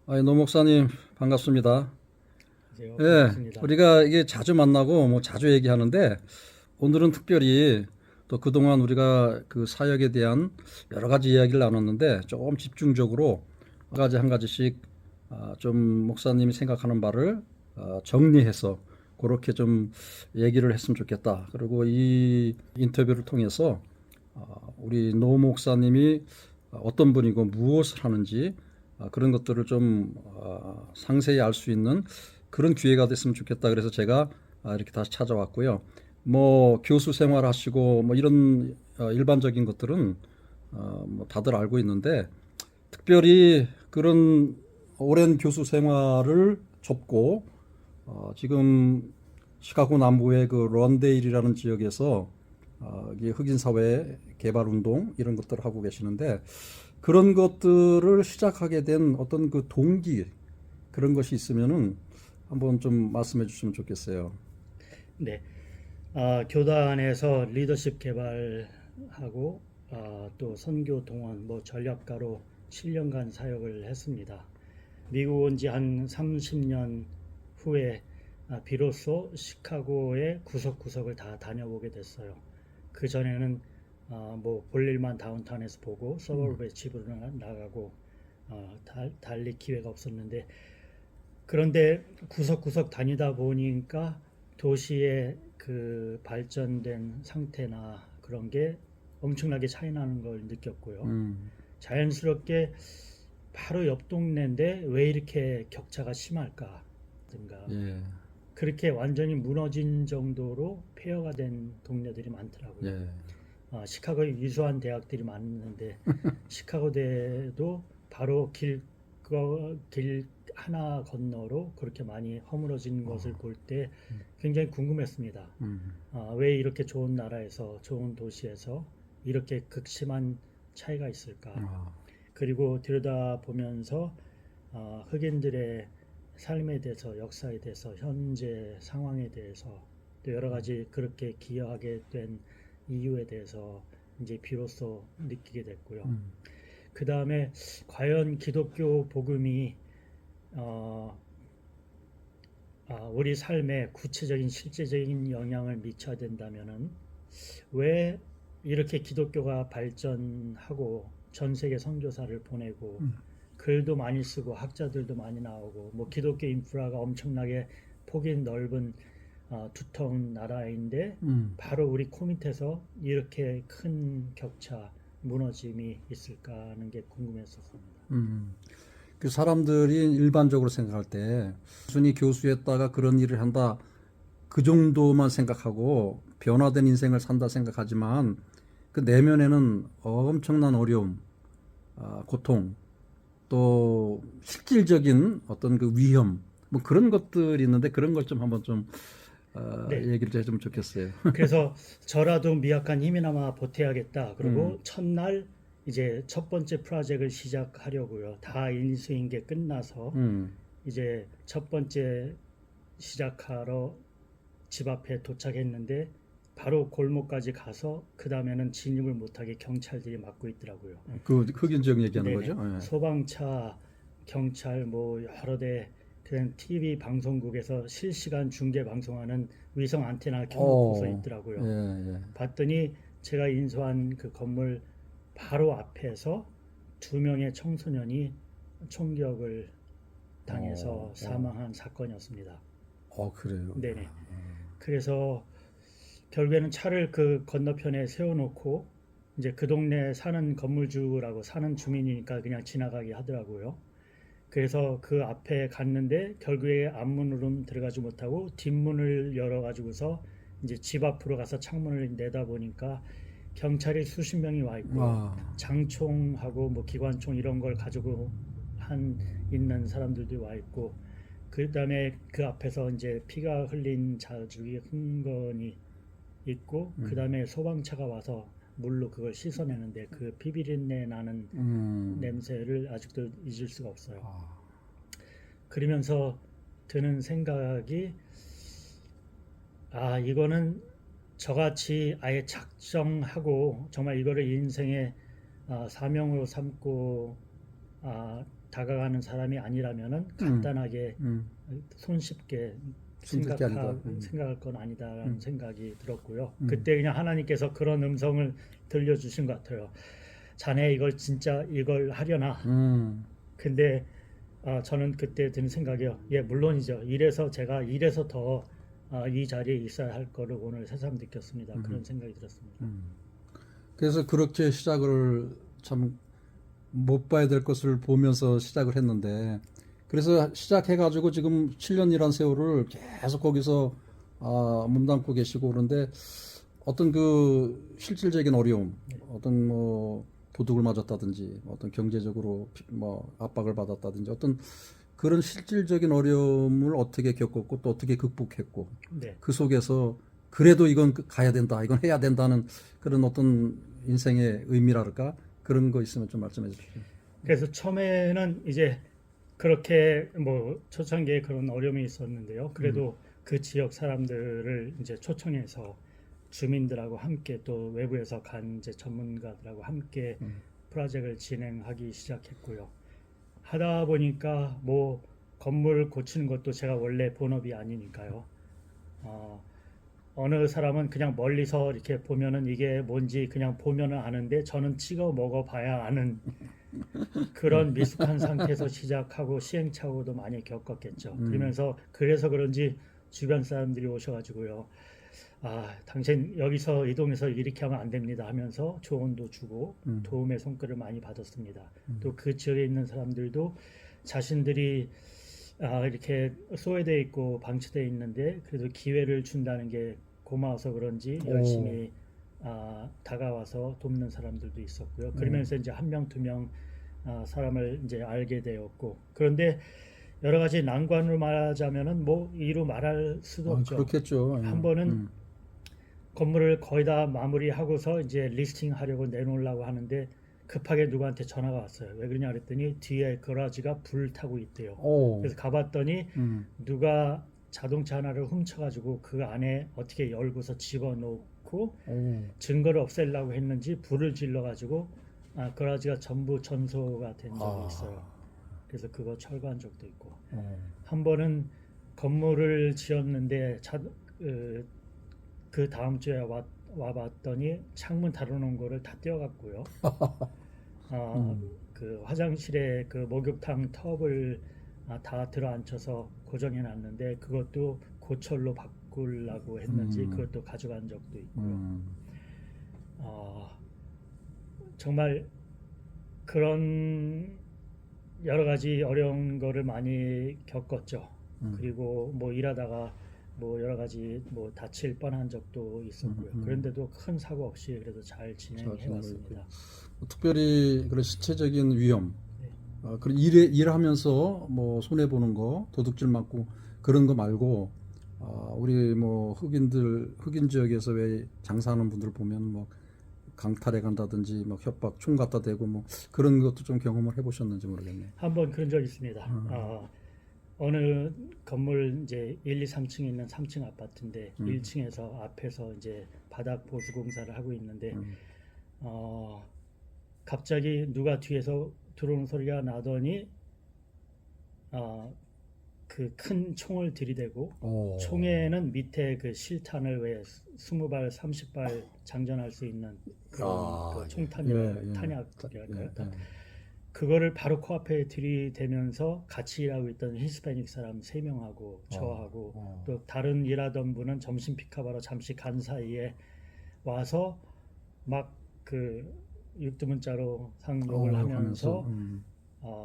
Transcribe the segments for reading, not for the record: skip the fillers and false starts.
노 목사님 반갑습니다. 안녕하세요. 예, 반갑습니다. 우리가 이게 자주 만나고 뭐 자주 얘기하는데 오늘은 특별히 또 그동안 우리가 그 사역에 대한 여러 가지 이야기를 나눴는데 조금 집중적으로 한 가지씩 좀 목사님이 생각하는 바를 정리해서 그렇게 좀 얘기를 했으면 좋겠다. 그리고 이 인터뷰를 통해서 우리 노 목사님이 어떤 분이고 무엇을 하는지 그런 것들을 좀 상세히 알 수 있는 그런 기회가 됐으면 좋겠다. 그래서 제가 이렇게 다시 찾아왔고요. 뭐 교수 생활하시고 뭐 이런 일반적인 것들은 뭐 다들 알고 있는데 특별히 그런 오랜 교수 생활을 접고 지금 시카고 남부의 그 런데일이라는 지역에서 이 흑인 사회 개발 운동 이런 것들을 하고 계시는데 그런 것들을 시작하게 된 어떤 그 동기 그런 것이 있으면은 한번 좀 말씀해 주시면 좋겠어요. 네, 교단에서 리더십 개발하고 또 선교 동원, 뭐 전략가로 7년간 사역을 했습니다. 미국 온 지 한 30년 후에 비로소 시카고의 구석구석을 다 다녀보게 됐어요. 그 전에는 뭐 볼일만 다운타운에서 보고 서버브에 집으로 나가고 달릴 기회가 없었는데, 그런데 구석구석 다니다 보니까 도시의 그 발전된 상태나 그런 게 엄청나게 차이 나는 걸 느꼈고요. 음, 자연스럽게 바로 옆 동네인데 왜 이렇게 격차가 심할까든가, 예, 그렇게 완전히 무너진 정도로 폐허가 된 동네들이 많더라고요. 예, 시카고에 위수한 대학들이 많은데 시카고대도 바로 길 하나 건너로 그렇게 많이 허물어진 것을 볼 때 굉장히 궁금했습니다. 음, 왜 이렇게 좋은 나라에서 좋은 도시에서 이렇게 극심한 차이가 있을까? 아, 그리고 들여다보면서 흑인들의 삶에 대해서, 역사에 대해서, 현재 상황에 대해서, 또 여러 가지 그렇게 기여하게 된 이유에 대해서 이제 비로소 느끼게 됐고요. 음, 그 다음에 과연 기독교 복음이 어, 우리 삶에 구체적인 실제적인 영향을 미쳐야 된다면은 왜 이렇게 기독교가 발전하고 전 세계 선교사를 보내고 글도 많이 쓰고 학자들도 많이 나오고 뭐 기독교 인프라가 엄청나게 폭이 넓은 두터운 나라인데 음, 바로 우리 코밑에서 이렇게 큰 격차, 무너짐이 있을까 하는 게 궁금했었습니다. 음. 그 사람들이 일반적으로 생각할 때 순위 교수였다가 그런 일을 한다 그 정도만 생각하고 변화된 인생을 산다 생각하지만 그 내면에는 엄청난 어려움, 고통, 또 실질적인 어떤 그 위험, 뭐 그런 것들이 있는데 그런 걸 좀 한번 좀 네, 얘기를 좀 해주면 좋겠어요. 그래서 저라도 미약한 힘이나마 보태야겠다. 음, 그리고 첫날 이제 첫 번째 프로젝트를 시작하려고요. 다 인수인계 끝나서 음, 이제 첫 번째 시작하러 집 앞에 도착했는데 바로 골목까지 가서 그 다음에는 진입을 못하게 경찰들이 막고 있더라고요. 그 흑인 지역 얘기하는 거죠? 네네. 예. 소방차, 경찰 뭐 여러 대, 그냥 TV 방송국에서 실시간 중계 방송하는 위성 안테나 켜놓고서 예, 있더라고요. 예. 봤더니 제가 인수한 그 건물 바로 앞에서 두 명의 청소년이 총격을 당해서 어, 어, 사망한 사건이었습니다. 그래요. 네네. 그래서 결국에는 차를 그 건너편에 세워놓고 이제 그 동네 사는 건물주라고, 사는 주민이니까 그냥 지나가게 하더라고요. 그래서 그 앞에 갔는데 결국에 앞문으로는 들어가지 못하고 뒷문을 열어가지고서 이제 집 앞으로 가서 창문을 내다보니까 경찰이 수십 명이 와 있고요. 아, 장총하고 뭐 기관총 이런 걸 가지고 한 있는 사람들도 와 있고, 그 다음에 그 앞에서 이제 피가 흘린 자국이 흥건히 있고, 그 다음에 소방차가 와서 물로 그걸 씻어내는데 그 피비린내 나는 음, 냄새를 아직도 잊을 수가 없어요. 아, 그러면서 드는 생각이, 이거는 저같이 아예 작정하고 정말 이거를 인생의 사명으로 삼고 다가가는 사람이 아니라면은 간단하게 손쉽게 숨길 게 아니다. 생각할 건 아니다라는 생각이 들었고요. 그때 그냥 하나님께서 그런 음성을 들려주신 것 같아요. 자네 이걸 진짜 이걸 하려나? 근데 저는 그때 든 생각이요. 예, 물론이죠. 이래서 더 이 자리에 있어야 할 거를 오늘 새삼 느꼈습니다. 그런 생각이 들었습니다. 그래서 그렇게 시작을 참 못 봐야 될 것을 보면서 시작을 했는데, 그래서 시작해가지고 지금 7년이란 세월을 계속 거기서 몸담고 계시고 그런데 어떤 그 실질적인 어려움, 어떤 뭐 도둑을 맞았다든지, 어떤 경제적으로 뭐 압박을 받았다든지, 어떤 그런 실질적인 어려움을 어떻게 겪었고 또 어떻게 극복했고, 네. 그 속에서 그래도 이건 가야 된다, 이건 해야 된다는 그런 어떤 인생의 의미랄까 그런 거 있으면 좀 말씀해 주십시오. 그래서 처음에는 이제 그렇게 뭐 초창기에 그런 어려움이 있었는데요. 그래도 그 지역 사람들을 이제 초청해서 주민들하고 함께 또 외부에서 간 이제 전문가들하고 함께 프로젝트를 진행하기 시작했고요. 하다 보니까 뭐 건물 고치는 것도 제가 원래 본업이 아니니까요. 어느 사람은 그냥 멀리서 이렇게 보면은 이게 뭔지 그냥 보면은 아는데 저는 찍어 먹어봐야 아는 그런 미숙한 상태에서 시작하고 시행착오도 많이 겪었겠죠. 그래서 그런지 주변 사람들이 오셔가지고요. 당신 여기서 이 동네에서 이렇게 하면 안 됩니다 하면서 조언도 주고 도움의 손길을 많이 받았습니다. 또 그 지역에 있는 사람들도 자신들이 이렇게 소외되어 있고 방치되어 있는데 그래도 기회를 준다는 게 고마워서 그런지 열심히 다가와서 돕는 사람들도 있었고요. 그러면서 이제 한 명, 두 명 사람을 이제 알게 되었고 그런데 여러 가지 난관으로 말하자면은 뭐 이루 말할 수도 없죠. 그렇겠죠. 한 번은 건물을 거의 다 마무리하고서 이제 리스팅하려고 내놓으려고 하는데 급하게 누구한테 전화가 왔어요. 왜 그러냐 그랬더니 뒤에 거라지가 불 타고 있대요. 그래서 가봤더니 누가 자동차 하나를 훔쳐가지고 그 안에 어떻게 열고서 집어넣고 증거를 없애려고 했는지 불을 질러가지고 거라지가 전부 전소가 된 적이 있어요. 그래서 그거 철거한 적도 있고 한 번은 건물을 지었는데 그 다음 주에 와봤더니 창문 달아놓은 거를 다 떼어갔고요. 그 화장실에 그 목욕탕 텁을 다 들어앉혀서 고정해놨는데 그것도 고철로 바꾸려고 했는지 그것도 가져간 적도 있고요. 정말 그런 여러 가지 어려운 거를 많이 겪었죠. 그리고 뭐 일하다가 뭐 여러 가지 뭐 다칠 뻔한 적도 있었고요. 그런데도 큰 사고 없이 그래도 잘 진행해 왔습니다. 특별히 그런 신체적인 위험, 네. 그런 일하면서 뭐 손해 보는 거, 도둑질 맞고 그런 거 말고 우리 뭐 흑인 지역에서 왜 장사하는 분들 보면 뭐 강탈해 간다든지 뭐 협박, 총 갖다 대고 뭐 그런 것도 좀 경험을 해보셨는지 모르겠네요. 한번 그런 적 있습니다. 어느 건물 이제 1, 2, 3층에 있는 3층 아파트인데 1층에서 앞에서 이제 바닥 보수 공사를 하고 있는데 갑자기 누가 뒤에서 들어오는 소리가 나더니 그 큰 총을 들이대고 총에는 밑에 그 실탄을 왜 20발, 30발 장전할 수 있는 그런 그 탄약이랄까요. 그거를 바로 코앞에 들이대면서 같이 일하고 있던 히스패닉 사람 3명하고 저하고 또 다른 일하던 분은 점심 픽업하러 잠시 간 사이에 와서 막 그 육두문자로 상욕을 하면서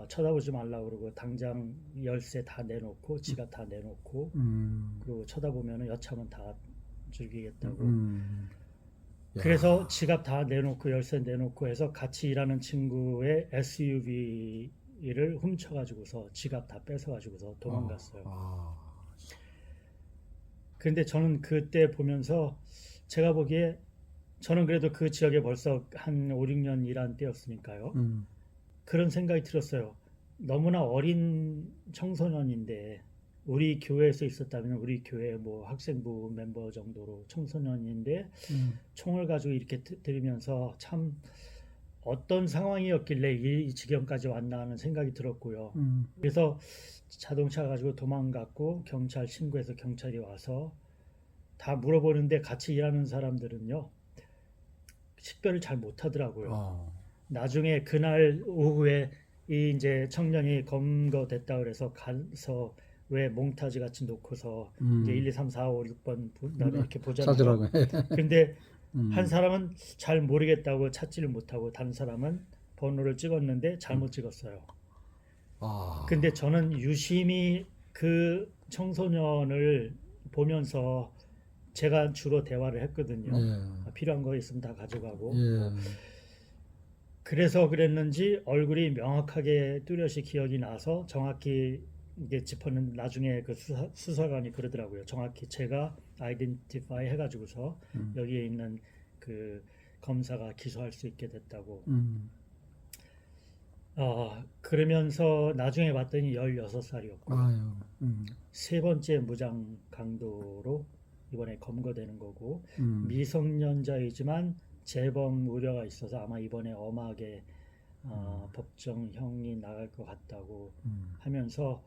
쳐다보지 말라고 그러고 당장 열쇠 다 내놓고 지갑 다 내놓고 그리고 쳐다보면 여차하면 다 죽이겠다고 그래서 지갑 다 내놓고 열쇠 내놓고 해서 같이 일하는 친구의 SUV를 훔쳐가지고서 지갑 다 뺏어가지고서 도망갔어요. 근데 저는 그때 보면서 제가 보기에 저는 그래도 그 지역에 벌써 한 5, 6년 일한 때였으니까요. 그런 생각이 들었어요. 너무나 어린 청소년인데 우리 교회에서 있었다면 우리 교회 뭐 학생부 멤버 정도로 청소년인데 총을 가지고 이렇게 들으면서 참 어떤 상황이었길래 이 지경까지 왔나 하는 생각이 들었고요. 그래서 자동차 가지고 도망갔고 경찰 신고해서 경찰이 와서 다 물어보는데 같이 일하는 사람들은요 식별을 잘 못하더라고요. 아, 나중에 그날 오후에 이 이제 청년이 검거됐다 그래서 가서 왜 몽타주 같이 놓고서 이제 1, 2, 3, 4, 5, 6번 이렇게 보잖아요. 찾으라고. 근데 음. 한 사람은 잘 모르겠다고 찾지를 못하고 다른 사람은 번호를 찍었는데 잘못 찍었어요. 아, 근데 저는 유심히 그 청소년을 보면서 제가 주로 대화를 했거든요. 예, 필요한 거 있으면 다 가져가고. 예, 그래서 그랬는지 얼굴이 명확하게 뚜렷이 기억이 나서 정확히 이게 짚었는 나중에 그 수사관이 그러더라고요. 정확히 제가 아이덴티파이 해가지고서 여기에 있는 그 검사가 기소할 수 있게 됐다고. 그러면서 나중에 봤더니 16살이었고 아유, 세 번째 무장 강도로 이번에 검거되는 거고 음. 미성년자이지만 재범 우려가 있어서 아마 이번에 엄하게 법정형이 나갈 것 같다고 하면서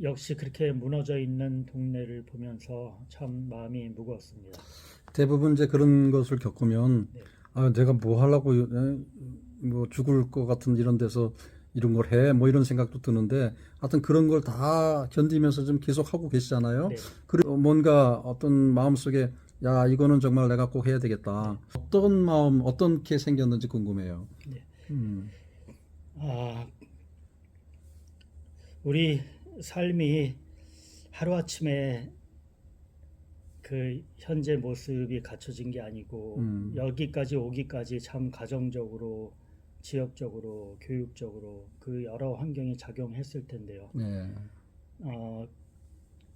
역시 그렇게 무너져 있는 동네를 보면서 참 마음이 무거웠습니다. 대부분 이제 그런 것을 겪으면 네. 아, 내가 뭐 하려고 뭐 죽을 것 같은 이런 데서 이런 걸 해, 뭐 이런 생각도 드는데 하여튼 그런 걸 다 견디면서 좀 계속 하고 계시잖아요. 네. 그리고 뭔가 어떤 마음속에 야, 이거는 정말 내가 꼭 해야 되겠다. 어떤 마음, 어떻게 생겼는지 궁금해요. 네. 음, 우리 삶이 하루아침에 그 현재 모습이 갖춰진 게 아니고 여기까지 오기까지 참 가정적으로 지역적으로 교육적으로 그 여러 환경이 작용했을 텐데요. 네,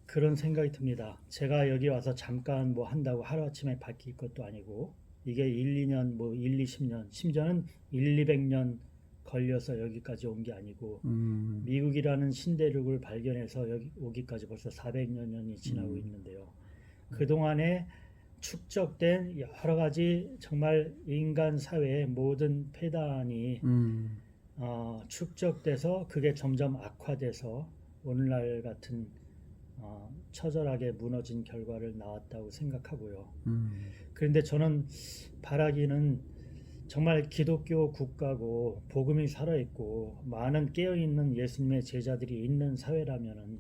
그런 생각이 듭니다. 제가 여기 와서 잠깐 뭐 한다고 하루아침에 바뀔 것도 아니고 이게 1, 2년 뭐 1, 20년 심지어는 1, 200년 걸려서 여기까지 온 게 아니고 미국이라는 신대륙을 발견해서 여기 오기까지 벌써 400여 년이 지나고 있는데요. 그동안에 축적된 여러 가지 정말 인간 사회의 모든 폐단이 축적돼서 그게 점점 악화돼서 오늘날 같은 처절하게 무너진 결과를 낳았다고 생각하고요. 그런데 저는 바라기는 정말 기독교 국가고 복음이 살아있고 많은 깨어있는 예수님의 제자들이 있는 사회라면은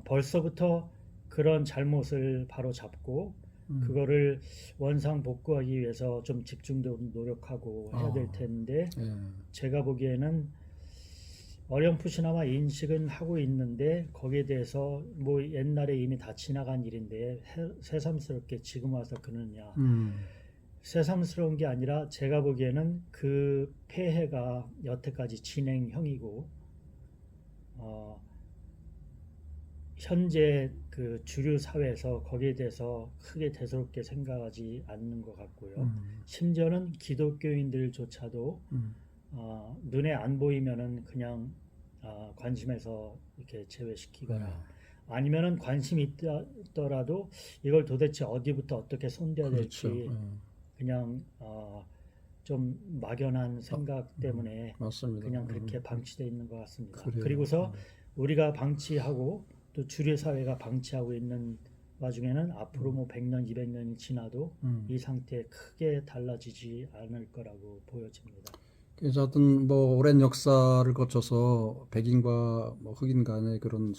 벌써부터 그런 잘못을 바로 잡고 그거를 원상복구하기 위해서 좀 집중적으로 노력하고 해야 될 텐데 예, 제가 보기에는 어렴풋이나마 인식은 하고 있는데 거기에 대해서 뭐 옛날에 이미 다 지나간 일인데 새삼스럽게 지금 와서 그러느냐 새삼스러운 게 아니라 제가 보기에는 그 폐해가 여태까지 진행형이고 현재 그 주류 사회에서 거기에 대해서 크게 대수롭게 생각하지 않는 것 같고요. 심지어는 기독교인들조차도 눈에 안 보이면은 그냥 관심에서 이렇게 제외시키거나 아니면은 관심이 있더라도 이걸 도대체 어디부터 어떻게 손대야 그렇죠. 될지 그냥 좀 막연한 생각 때문에 맞습니다. 그냥 그렇게 방치되어 있는 것 같습니다. 그래요. 그리고서 우리가 방치하고 또 주류 사회가 방치하고 있는 와중에는 앞으로 뭐 100년, 200년이 지나도 이 상태 크게 달라지지 않을 거라고 보여집니다. 그래서 하여튼 뭐 오랜 역사를 거쳐서 백인과 뭐 흑인 간의 그런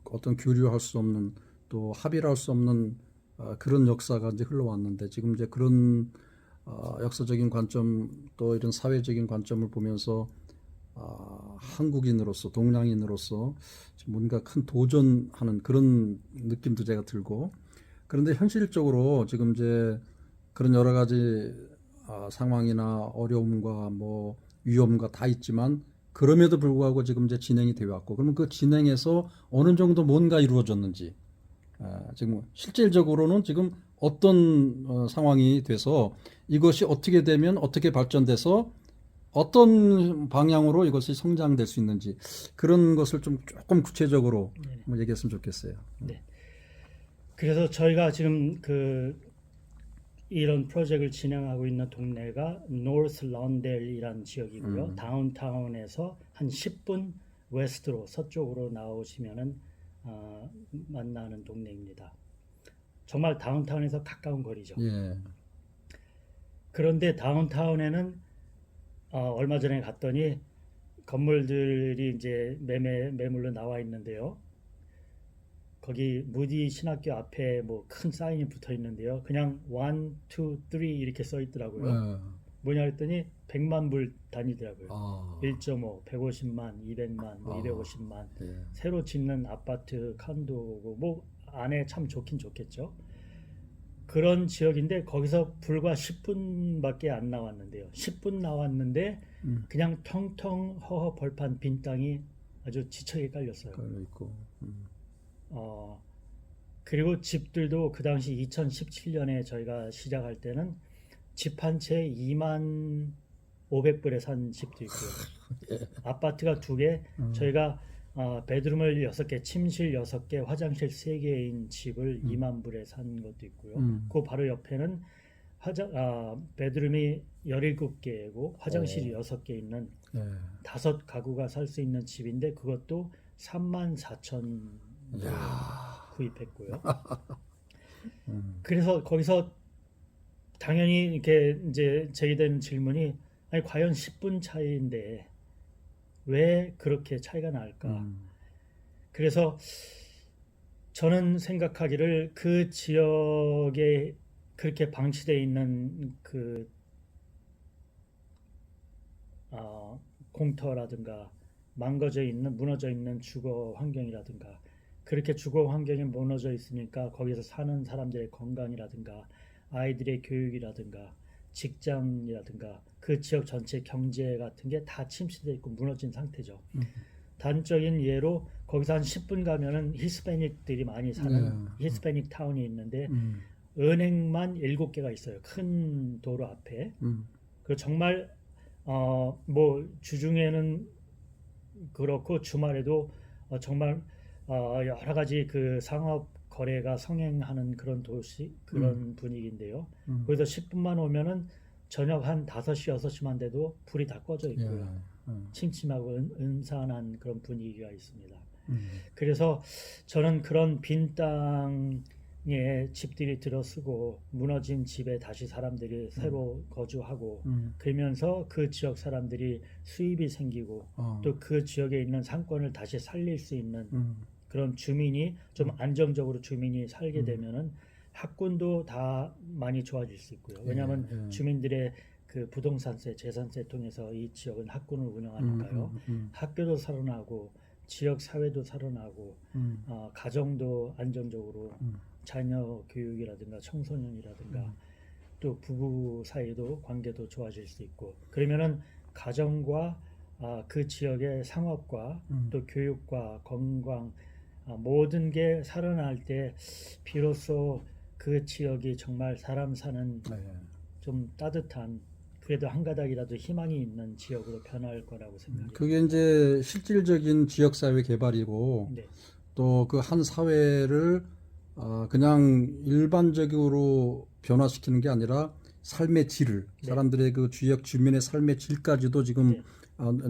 어떤 교류할 수 없는 또 합의를 할 수 없는 그런 역사가 이제 흘러왔는데 지금 이제 그런 역사적인 관점 또 이런 사회적인 관점을 보면서 한국인으로서 동양인으로서 뭔가 큰 도전하는 그런 느낌도 제가 들고 그런데 현실적으로 지금 이제 그런 여러 가지 상황이나 어려움과 뭐 위험과 다 있지만 그럼에도 불구하고 지금 이제 진행이 되어 왔고 그러면 그 진행에서 어느 정도 뭔가 이루어졌는지 지금 실질적으로는 지금 어떤 상황이 돼서 이것이 어떻게 되면 어떻게 발전돼서 어떤 방향으로 이것이 성장될 수 있는지 그런 것을 좀 조금 구체적으로 뭐 얘기했으면 좋겠어요. 네. 그래서 저희가 지금 그 이런 프로젝트를 진행하고 있는 동네가 노스 런델이라는 지역이고요. 다운타운에서 한 10분 웨스트로 서쪽으로 나오시면은 만나는 동네입니다. 정말 다운타운에서 가까운 거리죠. 예. 그런데 다운타운에는 얼마 전에 갔더니 건물들이 이제 매물로 나와 있는데요. 거기 무디 신학교 앞에 뭐 큰 사인이 붙어 있는데요. 그냥 1, 2, 3 이렇게 써 있더라고요. 예. 뭐냐 했더니 100만 불 단위더라고요. 아. 1.5, 150만, 200만, 뭐 250만. 예. 새로 짓는 아파트, 칸도고 뭐 안에 참 좋긴 좋겠죠. 그런 지역인데 거기서 불과 10분밖에 안 나왔는데요. 10분 나왔는데 그냥 텅텅 허허 벌판 빈 땅이 아주 지척에 깔렸어요. 깔려 있고. 그리고 집들도 그 당시 2017년에 저희가 시작할 때는 집 한 채 2만 500불에 산 집도 있고요. 아파트가 2개, 저희가 베드룸을 6개, 침실 6개, 화장실 3개인 집을 2만 불에 산 것도 있고요. 그 바로 옆에는 베드룸이 17개고 화장실이 6개 있는 예. 5가구가 살 수 있는 집인데 그것도 3만 4천 불 구입했고요. 그래서 거기서 당연히 이렇게 이제 제기되는 질문이 아니 과연 10분 차이인데 왜 그렇게 차이가 날까? 그래서 저는 생각하기를 그 지역에 그렇게 방치되어 있는 그 공터라든가 망가져 있는 무너져 있는 주거 환경이라든가 그렇게 주거 환경이 무너져 있으니까 거기서 사는 사람들의 건강이라든가 아이들의 교육이라든가 직장이라든가 그 지역 전체 경제 같은 게 다 침체되어 있고 무너진 상태죠. 단적인 예로 거기서 한 10분 가면은 히스패닉들이 많이 사는 히스패닉 타운이 있는데 은행만 7개가 있어요. 큰 도로 앞에. 그 정말 뭐 주중에는 그렇고 주말에도 정말 여러 가지 그 상업 거래가 성행하는 그런 도시 그런 분위기인데요. 거기서 10분만 오면은 저녁 한 5시 6시만 돼도 불이 다 꺼져 있고요. 침침하고 은산한 그런 분위기가 있습니다. 그래서 저는 그런 빈 땅에 집들이 들어서고 무너진 집에 다시 사람들이 새로 거주하고 그러면서 그 지역 사람들이 수입이 생기고 또 그 지역에 있는 상권을 다시 살릴 수 있는 그런 주민이 좀 안정적으로 주민이 살게 되면은 학군도 다 많이 좋아질 수 있고요. 왜냐하면 주민들의 그 부동산세, 재산세 통해서 이 지역은 학군을 운영하니까요. 학교도 살아나고 지역 사회도 살아나고 가정도 안정적으로 자녀 교육이라든가 청소년이라든가 또 부부 사이도 관계도 좋아질 수 있고 그러면은 가정과 그 지역의 상업과 또 교육과 건강 모든 게 살아날 때 비로소 그 지역이 정말 사람 사는 좀 따뜻한 그래도 한 가닥이라도 희망이 있는 지역으로 변할 거라고 생각해요. 그게 이제 실질적인 지역사회 개발이고 네. 또 그 한 사회를 그냥 일반적으로 변화시키는 게 아니라 삶의 질을 사람들의 그 지역 주민의 삶의 질까지도 지금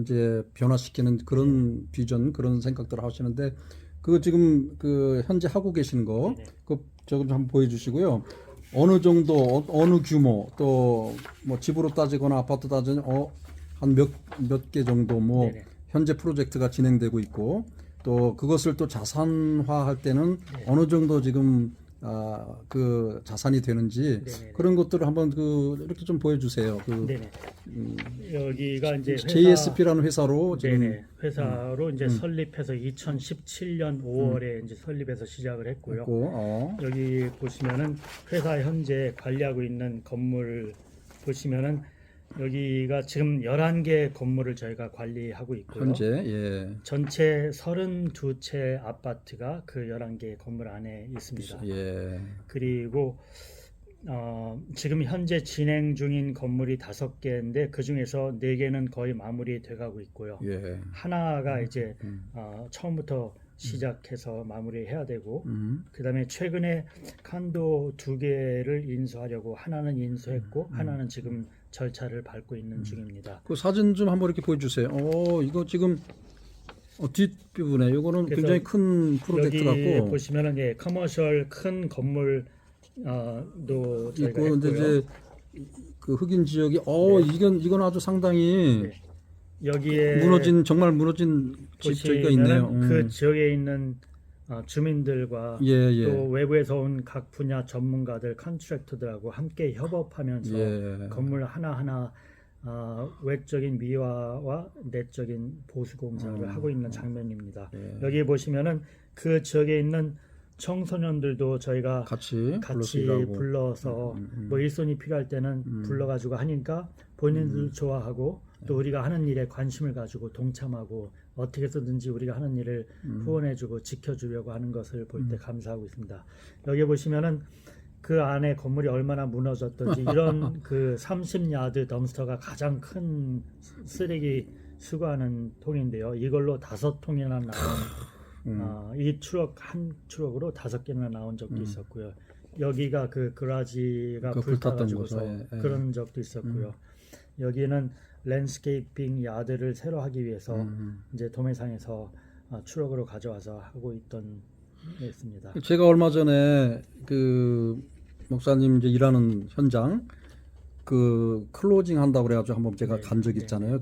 이제 변화시키는 그런 비전 그런 생각들을 하시는데 그 지금 그 현재 하고 계신 거 그 저거 좀 한번 보여주시고요. 어느 정도 어느 규모 또 뭐 집으로 따지거나 아파트 따지면 한 몇 개 정도 뭐 현재 프로젝트가 진행되고 있고 또 그것을 또 자산화할 때는 어느 정도 지금 그 자산이 되는지 그런 것들을 한번 그 이렇게 좀 보여주세요. 그 여기가 이제 JSP라는 회사로 지금 회사로 이제 설립해서 2017년 5월에 이제 설립해서 시작을 했고요. 여기 보시면은 회사 현재 관리하고 있는 건물 보시면은 여기가 지금 11개 건물을 저희가 관리하고 있고요. 현재 전체 32채 아파트가 그 11개 건물 안에 있습니다. 그리고 지금 현재 진행 중인 건물이 5개인데 그 중에서 4개는 거의 마무리돼 가고 있고요. 하나가 이제 처음부터 시작해서 마무리해야 되고 그다음에 최근에 칸도 2개를 인수하려고 하나는 인수했고 하나는 지금 절차를 밟고 있는 중입니다. 그 사진 좀 한번 이렇게 보여주세요. 이거 지금 뒷부분에 이거는 그래서 굉장히 큰 프로젝트 여기 같고 보시면은 예, 커머셜 큰 건물 도 저희가 있고 근데 했고요. 이제 그 흑인 지역이 이건 아주 상당히 네. 여기에 정말 무너진 집 저기가 있네요. 보시면은 그 지역에 있는 주민들과 예. 또 외부에서 온 각 분야 전문가들, 컨트랙터들하고 함께 협업하면서 예. 건물 하나하나 외적인 미화와 내적인 보수 공사를 하고 있는 장면입니다. 예. 여기 보시면은 그 지역에 있는 청소년들도 저희가 같이 불러서 뭐 일손이 필요할 때는 불러가지고 하니까 본인들도 좋아하고 또 우리가 하는 일에 관심을 가지고 동참하고 어떻게 해서든지 우리가 하는 일을 후원해주고 지켜주려고 하는 것을 볼 때 감사하고 있습니다. 여기 보시면은 그 안에 건물이 얼마나 무너졌던지 이런 그 30야드 덤스터가 가장 큰 쓰레기 수거하는 통인데요. 이걸로 5통이나 나온 이 트럭 한 트럭으로 5개나 나온 적도 있었고요. 여기가 그 그라지가 불타가지고서 그런 적도 있었고요. 여기는 랜드스케이핑 야드를 새로 하기 위해서 이제 도매상에서 트럭으로 가져와서 하고 있던 게 있습니다. 제가 얼마 전에 그 목사님 이제 일하는 현장 그 클로징 한다고 그래가지고 한번 제가 간 적이 있잖아요.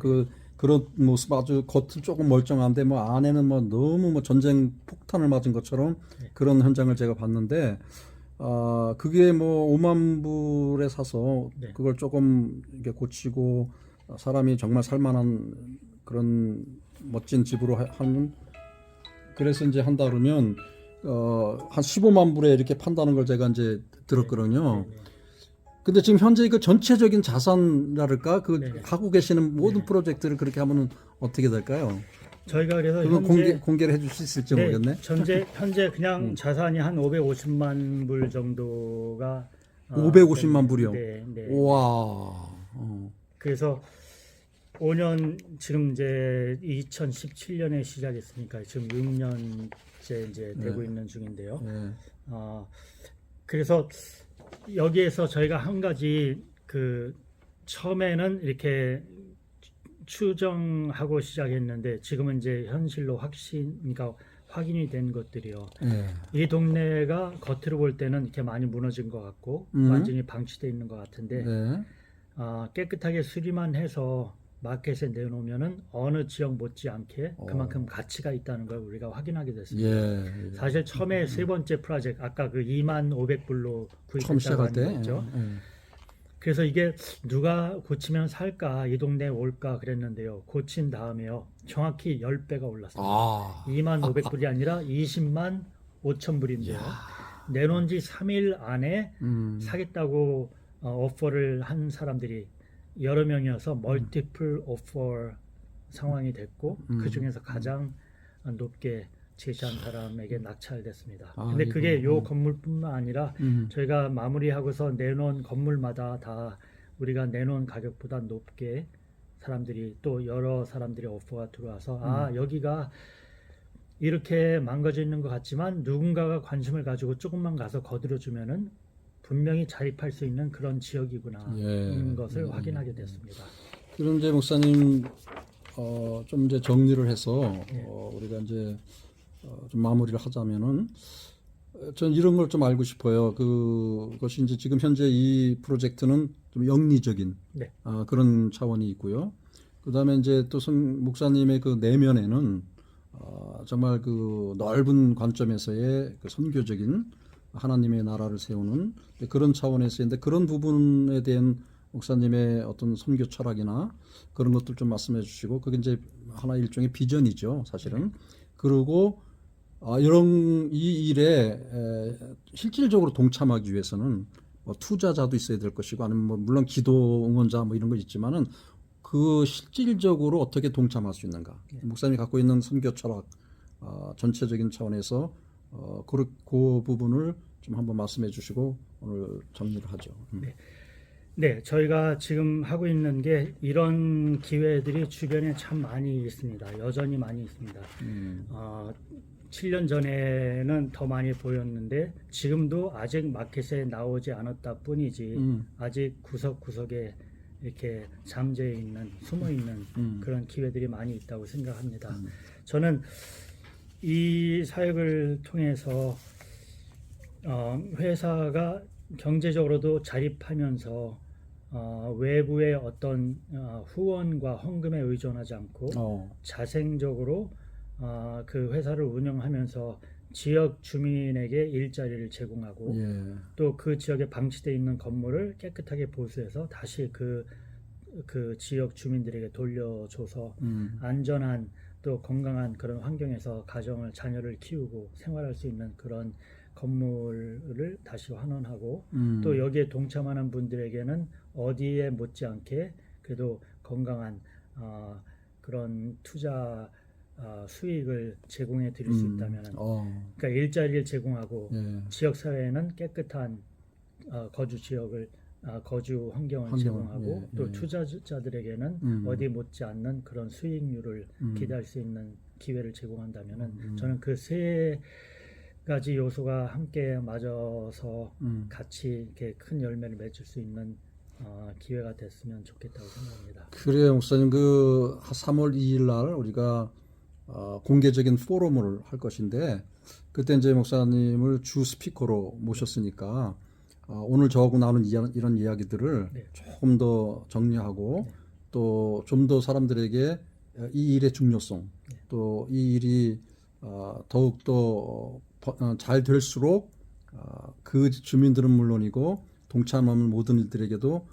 그런 모습 아주 겉은 조금 멀쩡한데 뭐 안에는 뭐 너무 뭐 전쟁 폭탄을 맞은 것처럼 그런 현장을 제가 봤는데 그게 뭐 5만 불에 사서 그걸 조금 이렇게 고치고 사람이 정말 살만한 그런 멋진 집으로 하면 그래서 이제 한다 그러면 한 15만 불에 이렇게 판다는 걸 제가 이제 들었거든요. 근데 지금 현재 그 전체적인 자산이랄까 그 하고 계시는 모든 프로젝트를 그렇게 하면은 어떻게 될까요? 저희가 그래서 그건 현재 공개를 해줄 수 있을지 모르겠네. 현재 그냥 자산이 한 550만 불 정도가 550만 불이요. 네. 와. 그래서 5년 지금 이제 2017년에 시작했으니까 지금 6년째 이제 되고 있는 중인데요. 그래서 여기에서 저희가 한 가지 그 처음에는 이렇게 추정하고 시작했는데 지금은 이제 현실로 그러니까 확인이 된 것들이요. 이 동네가 겉으로 볼 때는 이렇게 많이 무너진 것 같고 완전히 방치되어 있는 것 같은데 깨끗하게 수리만 해서 마켓에 내놓으면은 어느 지역 못지않게 그만큼 가치가 있다는 걸 우리가 확인하게 됐습니다. 사실 처음에 세 번째 프로젝트 아까 그 25,500불로 구입했다고 하는 거죠. 그래서 이게 누가 고치면 살까 이 동네에 올까 그랬는데요. 고친 다음에요. 정확히 10배가 올랐습니다. 25,500불이 아니라 205,000불인데요. 내놓은 지 3일 안에 사겠다고 오퍼를 한 사람들이 여러 명이어서 멀티플 오퍼 상황이 됐고 그 중에서 가장 높게 제시한 사람에게 낙찰됐습니다. 근데 그게 요 건물뿐만 아니라 저희가 마무리하고서 내놓은 건물마다 다 우리가 내놓은 가격보다 높게 사람들이 또 여러 사람들이 오퍼가 들어와서 여기가 이렇게 망가져 있는 것 같지만 누군가가 관심을 가지고 조금만 가서 거들어주면은 분명히 자립할 수 있는 그런 지역이구나 하는 것을 확인하게 됐습니다. 그럼 이제 목사님 좀 이제 정리를 해서 우리가 이제 좀 마무리를 하자면은 전 이런 걸 좀 알고 싶어요. 그것이 이제 지금 현재 이 프로젝트는 좀 영리적인 그런 차원이 있고요. 그다음에 이제 또 목사님의 그 내면에는 정말 그 넓은 관점에서의 그 선교적인 하나님의 나라를 세우는 그런 차원에서인데 그런 부분에 대한 목사님의 어떤 선교 철학이나 그런 것들 좀 말씀해 주시고 그게 이제 하나 일종의 비전이죠, 사실은. 그리고 이런 이 일에 실질적으로 동참하기 위해서는 뭐 투자자도 있어야 될 것이고 아니면 뭐 물론 기도 응원자 뭐 이런 거 있지만은 그 실질적으로 어떻게 동참할 수 있는가. 목사님이 갖고 있는 선교 철학 전체적인 차원에서 그 부분을 좀 한번 말씀해 주시고 오늘 정리를 하죠. 네, 저희가 지금 하고 있는 게 이런 기회들이 주변에 참 많이 있습니다. 여전히 많이 있습니다. 7년 전에는 더 많이 보였는데 지금도 아직 마켓에 나오지 않았다 뿐이지 아직 구석구석에 이렇게 잠재해 있는 숨어 있는 그런 기회들이 많이 있다고 생각합니다. 저는 이 사역을 통해서 회사가 경제적으로도 자립하면서 외부의 어떤 후원과 헌금에 의존하지 않고 자생적으로 그 회사를 운영하면서 지역 주민에게 일자리를 제공하고 예. 또 그 지역에 방치되어 있는 건물을 깨끗하게 보수해서 다시 그 지역 주민들에게 돌려줘서 안전한 또 건강한 그런 환경에서 가정을 자녀를 키우고 생활할 수 있는 그런 건물을 다시 환원하고 또 여기에 동참하는 분들에게는 어디에 못지않게 그래도 건강한 그런 투자 수익을 제공해 드릴 수 있다면 그러니까 일자리를 제공하고 예. 지역 사회에는 깨끗한 거주 지역을 거주 환경을 제공하고 예, 또 예. 투자자들에게는 어디 못지않는 그런 수익률을 기대할 수 있는 기회를 제공한다면은 저는 그 세 가지 요소가 함께 맞아서 같이 이렇게 큰 열매를 맺을 수 있는 기회가 됐으면 좋겠다고 생각합니다. 그래요, 목사님. 그 3월 2일 날 우리가 공개적인 포럼을 할 것인데 그때 이제 목사님을 주 스피커로 모셨으니까 오늘 저하고 나눈 이런 이야기들을 네. 조금 더 정리하고 또 좀 더 사람들에게 이 일의 중요성 또 이 일이 더욱 더 잘 될수록 그 주민들은 물론이고 동참하는 모든 일들에게도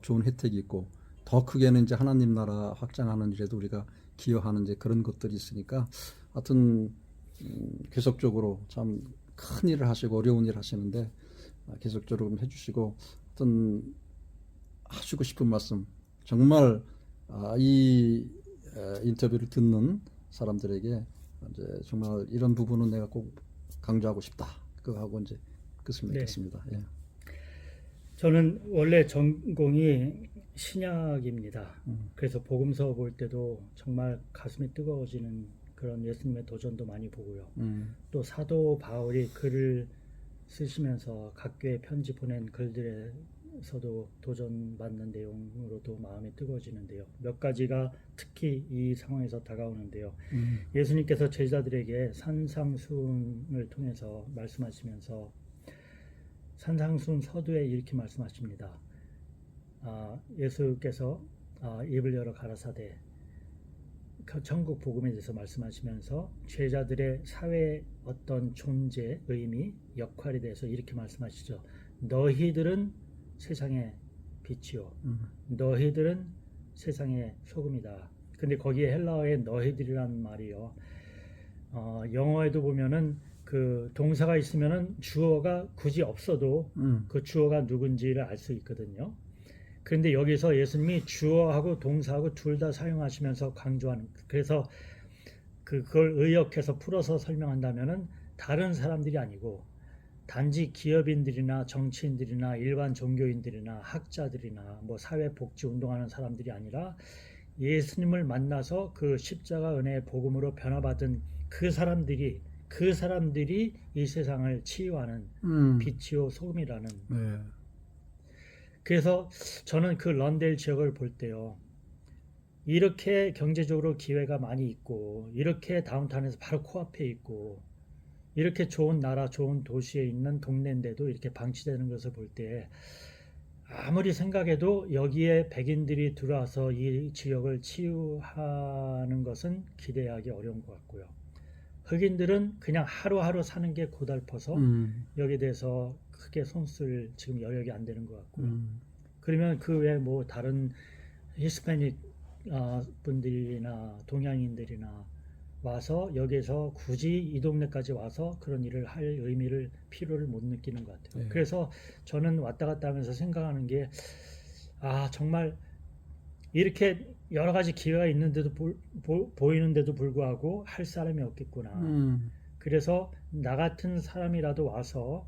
좋은 혜택이 있고 더 크게는 이제 하나님 나라 확장하는 일에도 우리가 기여하는 이제 그런 것들이 있으니까 하여튼 계속적으로 참 큰 일을 하시고 어려운 일 하시는데 계속적으로 좀 해주시고 어떤 하시고 싶은 말씀 정말 이 인터뷰를 듣는 사람들에게 이제 정말 이런 부분은 내가 꼭 강조하고 싶다 그거 하고 이제 끝을 맺겠습니다. 예. 저는 원래 전공이 신약입니다. 그래서 복음서 볼 때도 정말 가슴이 뜨거워지는 그런 예수님의 도전도 많이 보고요. 또 사도 바울이 글을 쓰시면서 각 교회 편지 보낸 글들에서도 도전받는 내용으로도 마음이 뜨거워지는데요. 몇 가지가 특히 이 상황에서 다가오는데요. 예수님께서 제자들에게 산상수훈을 통해서 말씀하시면서 산상수훈 서두에 이렇게 말씀하십니다. 예수께서 입을 열어 가라사대 천국 복음에 대해서 말씀하시면서 제자들의 사회의 어떤 존재, 의미, 역할에 대해서 이렇게 말씀하시죠. 너희들은 세상의 빛이요. 너희들은 세상의 소금이다. 근데 거기에 헬라어의 너희들이라는 말이요. 영어에도 보면은 그 동사가 있으면은 주어가 굳이 없어도 그 주어가 누군지를 알 수 있거든요. 그런데 여기서 예수님이 주어하고 동사하고 둘 다 사용하시면서 강조하는, 그래서 그걸 의역해서 풀어서 설명한다면은 다른 사람들이 아니고 단지 기업인들이나 정치인들이나 일반 종교인들이나 학자들이나 뭐 사회복지 운동하는 사람들이 아니라 예수님을 만나서 그 십자가 은혜의 복음으로 변화받은 그 사람들이 이 세상을 치유하는 빛이요 소금이라는. 네. 그래서 저는 그 런델 지역을 볼 때요, 이렇게 경제적으로 기회가 많이 있고 이렇게 다운타운에서 바로 코앞에 있고 이렇게 좋은 나라 좋은 도시에 있는 동네인데도 이렇게 방치되는 것을 볼 때 아무리 생각해도 여기에 백인들이 들어와서 이 지역을 치유하는 것은 기대하기 어려운 것 같고요. 흑인들은 그냥 하루하루 사는 게 고달퍼서 여기에 대해서 크게 손쓸 지금 여력이 안 되는 것 같고요. 그러면 그 외에 뭐 다른 히스패닉 분들이나 동양인들이나 와서 여기에서 굳이 이 동네까지 와서 그런 일을 할 의미를 필요를 못 느끼는 것 같아요. 네. 그래서 저는 왔다 갔다 하면서 생각하는 게 정말 이렇게 여러 가지 기회가 있는데도 보이는데도 불구하고 할 사람이 없겠구나. 그래서 나 같은 사람이라도 와서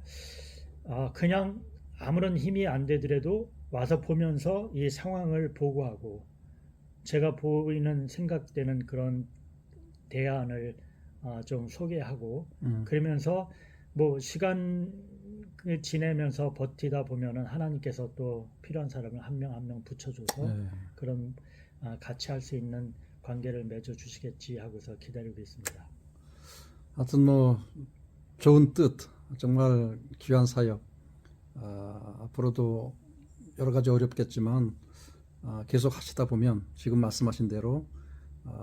그냥 아무런 힘이 안 되더라도 와서 보면서 이 상황을 보고하고 제가 보이는 생각되는 그런 대안을 좀 소개하고 음. 그러면서 뭐 시간 지내면서 버티다 보면은 하나님께서 또 필요한 사람을 한 명 한 명 붙여줘서 네. 그런 같이 할 수 있는 관계를 맺어 주시겠지 하고서 기다리고 있습니다. 하여튼 뭐 좋은 뜻, 정말 귀한 사역. 앞으로도 여러 가지 어렵겠지만 계속 하시다 보면 지금 말씀하신 대로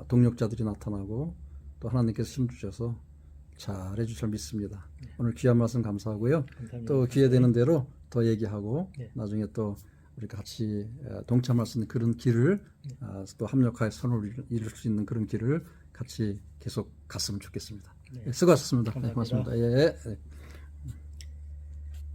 동력자들이 나타나고 또 하나님께서 힘 주셔서 잘 해주실 믿습니다. 오늘 귀한 말씀 감사하고요. 감사합니다. 또 기회 되는 대로 더 얘기하고 네. 나중에 또 우리가 같이 동참할 수 있는 그런 길을 또 합력하여 선을 이룰 수 있는 그런 길을 같이 계속 갔으면 좋겠습니다. 네. 수고하셨습니다. 네, 감사합니다. 고맙습니다. 예. 예.